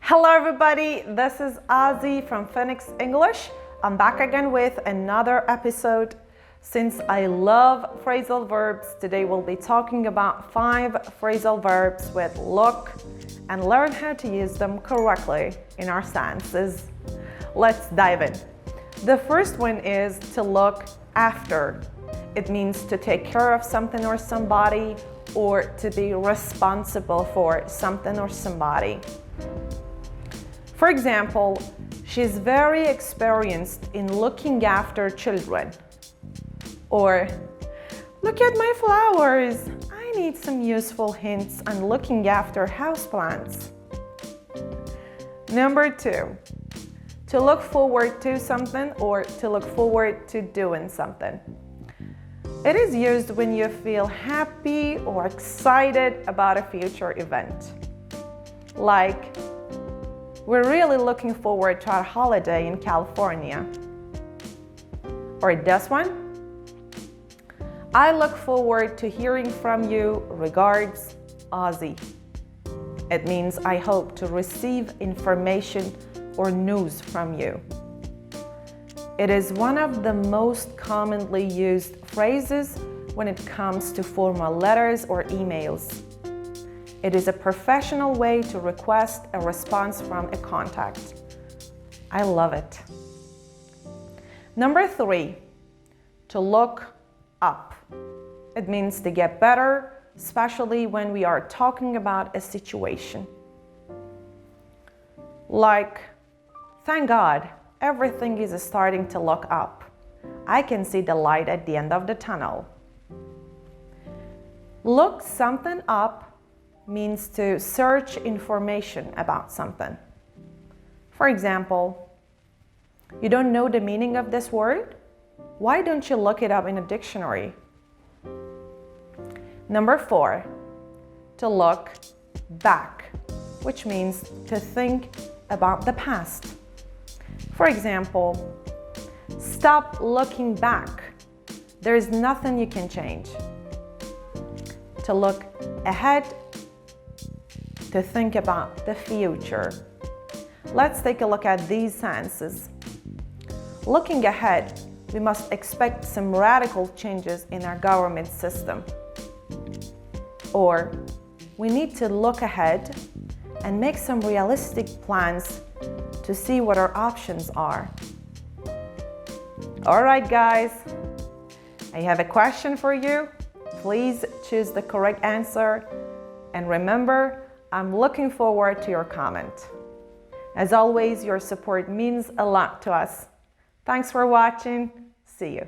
Hello everybody, this is Ozzy from Phoenix English. I'm back again with another episode. Since I love phrasal verbs, today we'll be talking about 5 phrasal verbs with look and learn how to use them correctly in our sentences. Let's dive in. The first one is to look after. It means to take care of something or somebody, or to be responsible for something or somebody. For example, she's very experienced in looking after children. Or, look at my flowers. I need some useful hints on looking after houseplants. Number 2, to look forward to something or to look forward to doing something. It is used when you feel happy or excited about a future event. Like, we're really looking forward to our holiday in California. Or this one, I look forward to hearing from you. Regards, Ozzy. It means I hope to receive information or news from you. It is one of the most commonly used phrases when it comes to formal letters or emails. It is a professional way to request a response from a contact. I love it. Number 3, to look up. It means to get better, especially when we are talking about a situation. Like, thank God, everything is starting to look up. I can see the light at the end of the tunnel. Look something up means to search information about something. For example, you don't know the meaning of this word? Why don't you look it up in a dictionary? Number 4, to look back, which means to think about the past. For example, stop looking back. There is nothing you can change. To look ahead, to think about the future. Let's take a look at these sentences. Looking ahead, we must expect some radical changes in our government system. Or, we need to look ahead and make some realistic plans to see what our options are. Alright guys, I have a question for you. Please choose the correct answer. And remember, I'm looking forward to your comment. As always, your support means a lot to us. Thanks for watching. See you.